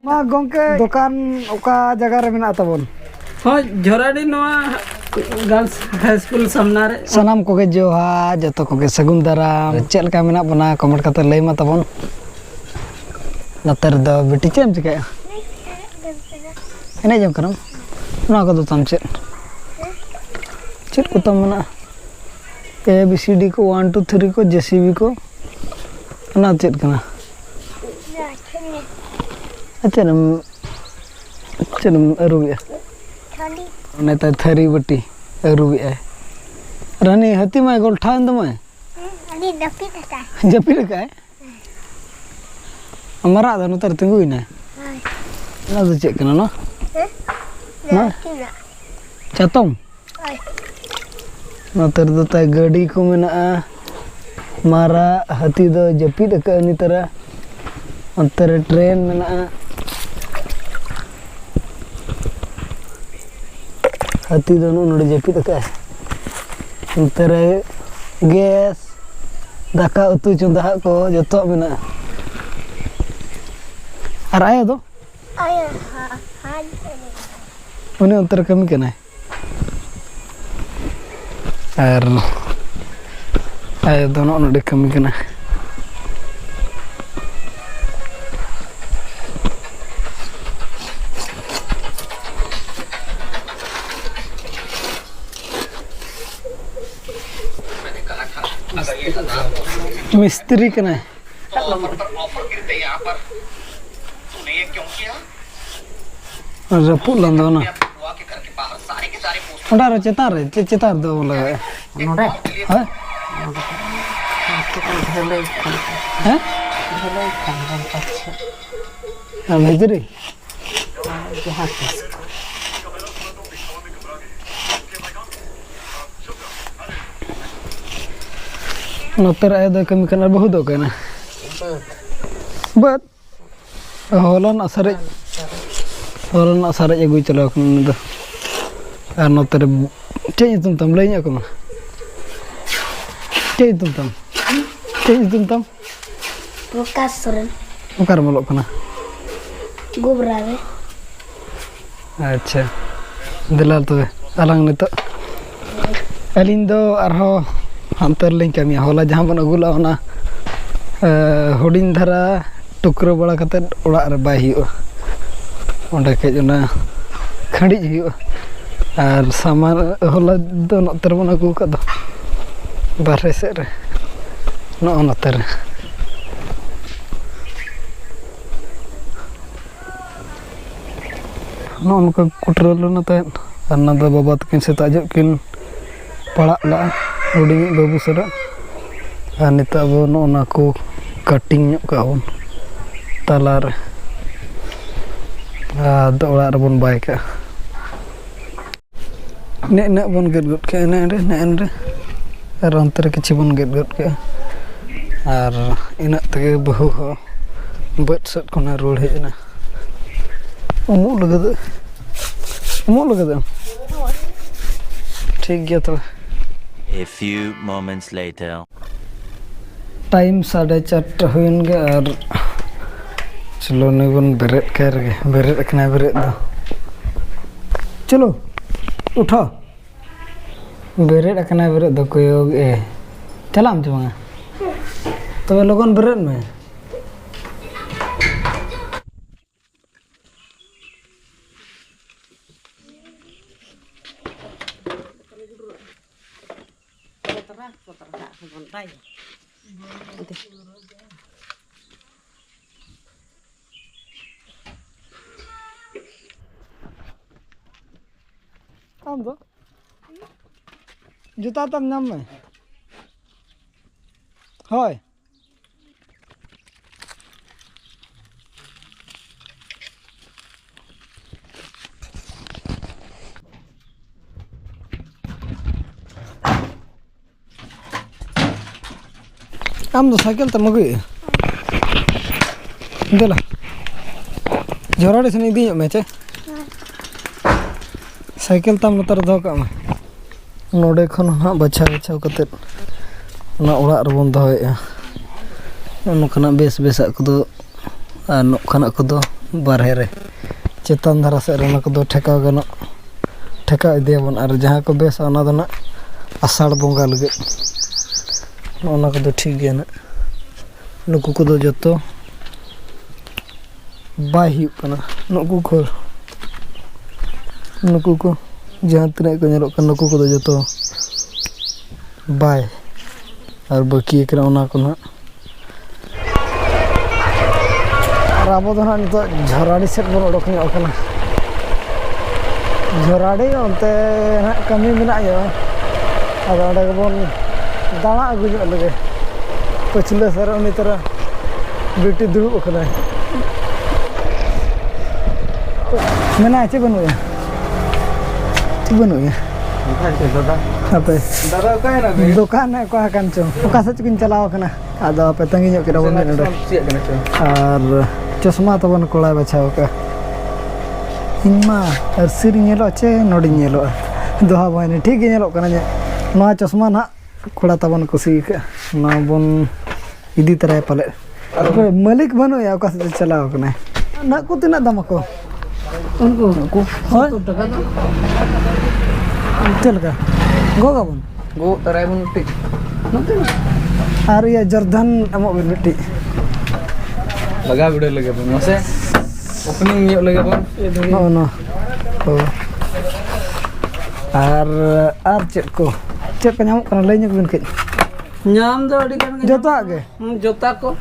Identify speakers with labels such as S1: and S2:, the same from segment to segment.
S1: मा गोंके दुकान ओका जगह रे मेना तबन
S2: हाँ झोराडी नवा गर्ल्स हाई स्कूल सामना रे
S1: सनाम कोगे जोहा जतो कोगे सगुन दाराम चेल का मेना बना कमेंट करते लई मा तबन नतर द बेटी चेम चिका एने जम करम ना को तम चेल चेल को तम ना ABCD को 1 2 3 को JCB को ना चेल कना अच्छा नम अरुबिया नेता थरी बटी अरुबिया रानी हती माय गोल्ठा इंद माय
S3: अनी जपी का
S1: है हमारा द नतर तिंगुई ना ना दो चेक कना ना ना चातों नतर दो ता गाड़ी को मेना मारा हती दो जपी का अनि तरह अंतर ट्रेन मेना हती दोनों नोड़े जपीद का अंतर गैस दाका उतु चुंदा को जतो मेना और आया दो
S3: आया हां
S1: उन्हें अंतर कमी करना है और आया दोनों नोड़े कमी करना है मिस्त्री कना है रपू लंदो ना उड़ा रे चेतार दो लगा
S2: नोडे
S1: हां हैं हां भेजरी
S2: जहां किस
S1: नोतर आए दो कमी करना बहुत हो गया ना बट होलन असरे अगुई चलो दो और नोतर चे तुम लई को चे तुम
S3: प्रकाश सरन
S1: ओकार मलो कना
S3: गोबरा रे
S1: अच्छा दिलाल तो अलंग नितो अलिन दो आरो अंतर लिंग कमी होला जहां बन अगुला ओना हुडिन धारा टुकरो बड़ा कते ओड़ा रे बाय हियो ओंडे के ओना खंडी हियो और सामान होला दो नतर बन अगु का दो बाहर से रे नो नतर नो उनका कुटरलो न तन अन्ना द बाबा तकिन से ताजो किन पड़ा ला हुडी बाबू सरा और निता बो ना को कटिंग का तालार ओड़ा रे बन बाय का ने बन गेट गुट के ने रे और अंतर किछि बन गेट गुट के और इना तगे बहु हो बट सट कोना रोड हेजना उमु लगद ठीक गया तो
S4: A few moments later.
S1: Time 4:30 हुइन गे और चलो नगन बेरेट कर गे बेरेट कना बेरेट दो चलो उठो बेरेट कना बेरेट दो कोयो ए चलाम चंगा तो लोगन बेरेट में आम दो जूता तम नाम में हाय आम दो साइकिल तम अगुई देला जोराड़े से इदी में चे साइकिल तम नतर दो का नोडे खन हाँ बछाव कते ना ओड़ा रबन दोए नोखाना बेस बेसा को दो नोखाना को दो बारहे रे चेतन धारा से रे को ठेकाव गनो ठेका इदियाबन और जहाँ को बेस ओना दो ना आषाढ़ बंगा लगे ओना को ठीक गया ना नुकु को दो जतो बाय हुई कना नुकु को जहाँ तीन को नेलो नुकु को दो जतो बाय और बाकी एक ओना को ना और अब दो ना नितो झराड़ी सेट बन उडोक ᱧᱚᱜ ᱠᱟᱱᱟ झराड़ी अंते ना कमी मेना यो अब अंडे बन दाना अगु ᱧᱚᱜ लगे पछले सर उनी तरह बेटी दुड़ुब कना मेना चे बनुया apa दुकान है को हकन चो ओका सच किन चलाव कना आदो पे तंगी ᱧᱚᱜ केरा बन नडे और चश्मा तो बन कोला बचाव का इनमा और सिर नेलो चे नोडी नेलो दोहा बने ठीक नेलो कना ने नवा चश्मा ना कोड़ा तबन कुसी का ना बन इदी तरह पले मालिक बनो या ओका सच चलाव कना ना को तिना दाम को उनको होय चल का गोगा बन गो तराय बन टिक और ये जर्धन अमो बिटी
S5: लगा वीडियो लगे बन मसे ओपनिंग ये लगे बन
S1: नो नो और चेक को ᱧᱟᱢᱚᱜ ᱠᱟᱱᱟ ᱞᱟᱹᱭ ᱧᱚᱜ ᱵᱤᱱ ᱠᱟᱹᱡ
S2: नाम दो अड़ी कन
S1: जोता आगे
S2: जोता को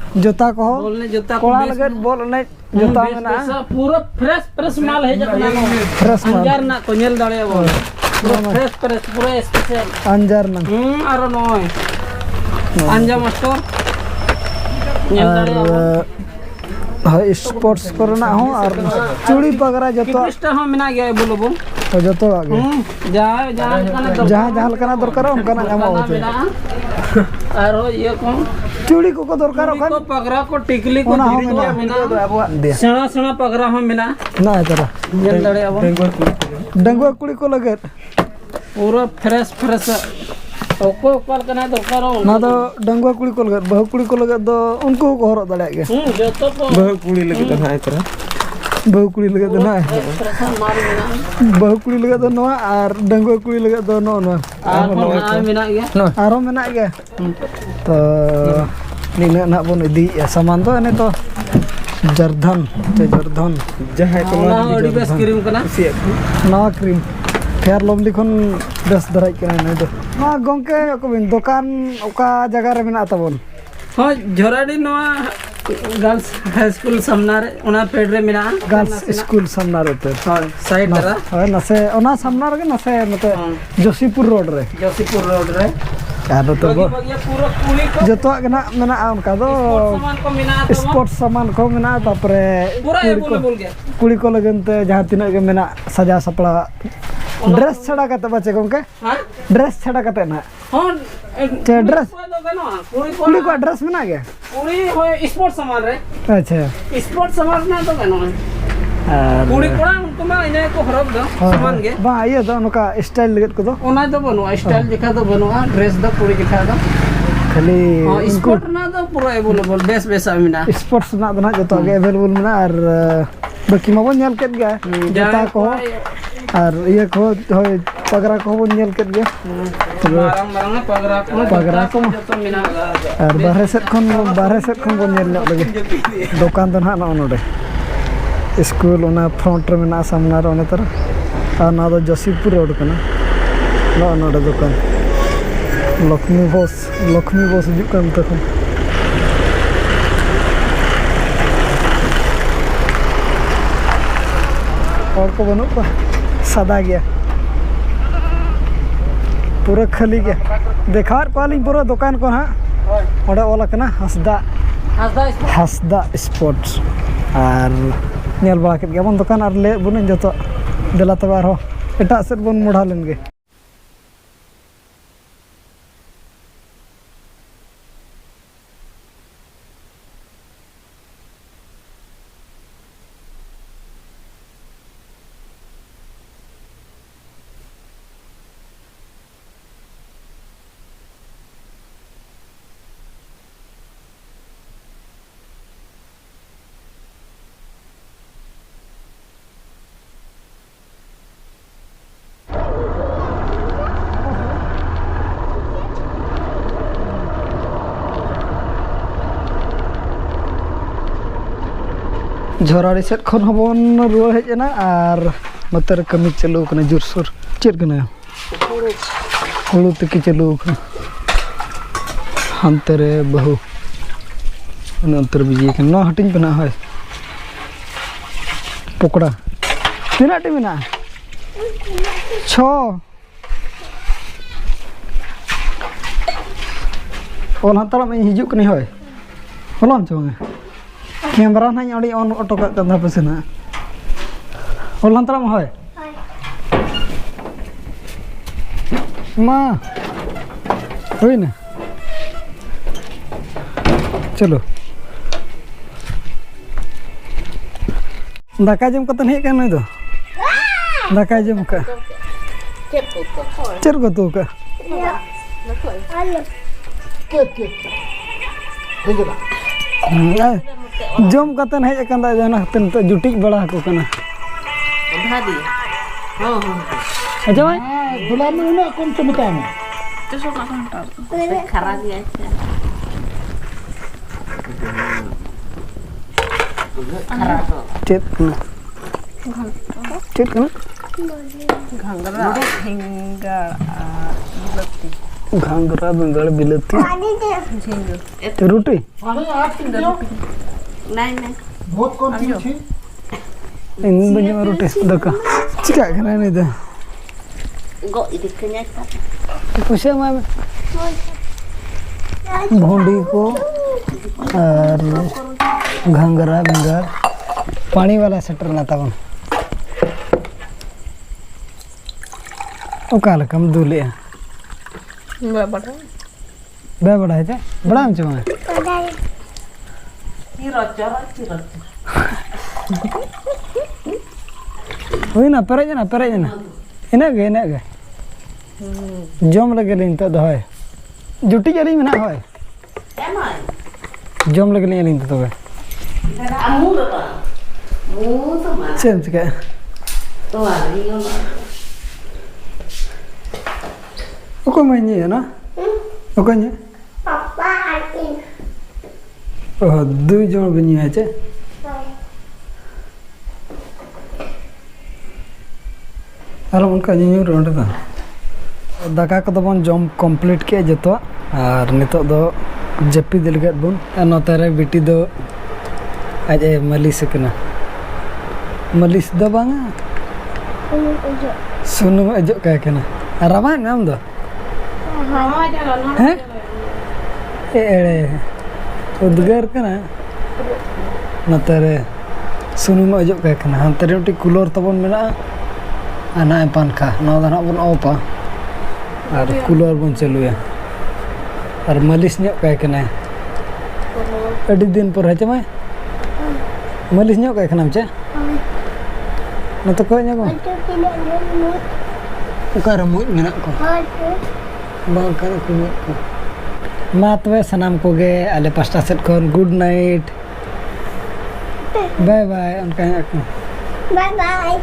S2: बोलने जोता को
S1: कोड़ा लगे बोल ने जोता में ना
S2: पूरा फ्रेश माल है जकना
S1: फ्रेश माल
S2: अंजार ना को नेल दाड़े बोल पूरा फ्रेश पूरा स्पेशल
S1: अंजार ना
S2: आरो नय अंजा मास्टर नेल दाड़े
S1: हां स्पोर्ट्स करना हो और चूड़ी पगरा जतो
S2: किस्टा हम मिना गया बोलो बो
S1: तो जतो आगे जहां लकना दरकार उनका नाम होते
S2: आरो ये कौन
S1: चूड़ी को दरकार
S2: को पगरा को टिकली को मिना सेना सेना पगरा हम मिना
S1: ना तरह
S2: नेल दाड़े अब
S1: डंगवा कुड़ी को लगे
S2: पूरा फ्रेश ओको कल कना दरकार
S1: ना तो डंगवा कुड़ी को लगे बहु कुड़ी को लगे तो उनको को हरो दड़े के
S2: जतो को
S5: बहु कुड़ी लगे तो ना तरह
S1: बहु कुड़ी लगे तो ना बहु कुड़ी लगे तो नो और डंगवा कुड़ी लगे तो नो नो
S2: मिना गया
S1: आरो मेना गया तो निना ना बन इदी सामान तो ने तो जर्धन
S5: जहां को
S2: ना ओडी बेस क्रीम कना
S1: नवा क्रीम फेयर लवली खन बेस दराई कना ने दो मा गंके को बिन दुकान ओका जगह रे मेना तबन
S2: हां झोराडी नवा गर्ल्स हाई स्कूल सामना रे ओना पेड रे मेना
S1: गर्ल्स स्कूल सामना रे तो
S2: हां साइड रा
S1: हां नसे ओना सामना रे नसे मते जोशीपुर रोड रे
S2: रे
S1: यार तो
S2: ये पूरा कुली को
S1: जतो गना मेना उनका दो
S2: सामान को मिना
S1: स्पोर्ट्स सामान को मेना तापरे
S2: पूरा ये बोल गया
S1: कुड़ी को लगनते जहां तीना के मेना सजा सपड़ा ड्रेस छड़ा कते बचे गमके
S2: हां
S1: ड्रेस छड़ा कते ना
S2: हां
S1: चे ड्रेस कुड़ी को ड्रेस मेना के
S2: पूरी हो स्पोर्ट्स सामान रे
S1: अच्छा
S2: स्पोर्ट्स सामान ना तो गनो कुड़ी कोड़ा उनको मा इने को हरब दो सामान के
S1: बा ये दो उनका स्टाइल लगत को दो
S2: ओना तो बनो स्टाइल दिखा तो बनो ड्रेस दो पूरी दिखा दो
S1: खाली
S2: स्पोर्ट ना तो पूरा अवेलेबल बेस मिना
S1: स्पोर्ट्स ना दना जतो के अवेलेबल मेना और बाकी मा बन नेल केत गया जता को और ये को होय पगरा को बन नेल केत गया
S2: मारंग पगरा को जतो मिना
S1: और बाहर से खन बन नेल लगे दुकान तो ना नोडे स्कूल ओना फ्रंट रे मेना सामना रे ओने तरह और ना दो जोशीपुर रोड कना नोडे दुकान लक्ष्मी बस हिजुग कान तखन और को बनो पा सादा गया पूरा खाली गया देखार पाली पूरा दुकान को हां ओडे ओला कना हसदा स्पोर्ट्स और नेल बड़ा के बन दुकान और ले बुन जतो देला तबे आरो एटा सेट बन मुढ़ा लेनगे झोराड़ी सेट खन हबन रुआ हेज ना और मतरे कमी चालू कना जोरसोर चेक कना हुड़ू तकी चालू कना हानते बहु अंतर बिजी न हटिंग पे ना है पकड़ा तीना टी मेना 6 ओल हातला में हिजुक कनी होय होलम चोंगे कैमरा ना अड़ी ऑन ऑटो का कंधा पे ना ओल हातला में होय मा होय ना चलो दाका जम कतन हे कन दो दाका जम का चेर को तो का जम कतन हे कन दा जना तन तो जुटिक बड़ा को कना
S2: भादी हां हां
S1: अच्छा भाई
S2: गुलाब में ना कौन से मिटा में तो सो का कंटा खराब है
S1: चेत कना
S2: घंगरा
S1: बेंगड़ बिलती रोटी
S2: नहीं
S5: बहुत कौन सी थी
S1: इन बजे रोटी दका चिका कना नहीं दा
S2: गो इधर कन्या
S1: पूछे मैं भोंडी को और घंगरा बेंगड़ पानी वाला सेटर ना तब ओकाल कम दूले बड़ा बड़ा है बड़ा हम चमा होई ना पेरे ना इना गे जम लगे लिन तो होय जुटी जली में ना होय जम लगे लिन तो तबे सेम चिका ओको मनी है ना ओको ने
S3: पापा आती
S1: ओ दु जण बनी है छे आरो उनका न्यू रोड दा दाका को बन जम कंप्लीट के जतो और नितो दो जपी दिलगत बन नोतरे बिटी दो आज मालिश कना मालिश दो बांगा सुनुम अजो का कना रामा नाम दो हैं एड़े उद्गार कना नोतरे सुनुम अजो का कना हंतरे उटी कूलर तबन मेना आना पंखा ना दाना बन ओपा और कूलर बन चलुया और मालिश न्यो का कना अड़ी दिन पर है चमा मालिश न्यो का कना चे न तो कोई न्यो उकार मुज मेना को बाल कर को मा तबे सनाम को गे आले पास्टा सेट खन गुड नाइट बाय बाय उनका
S3: बाय बाय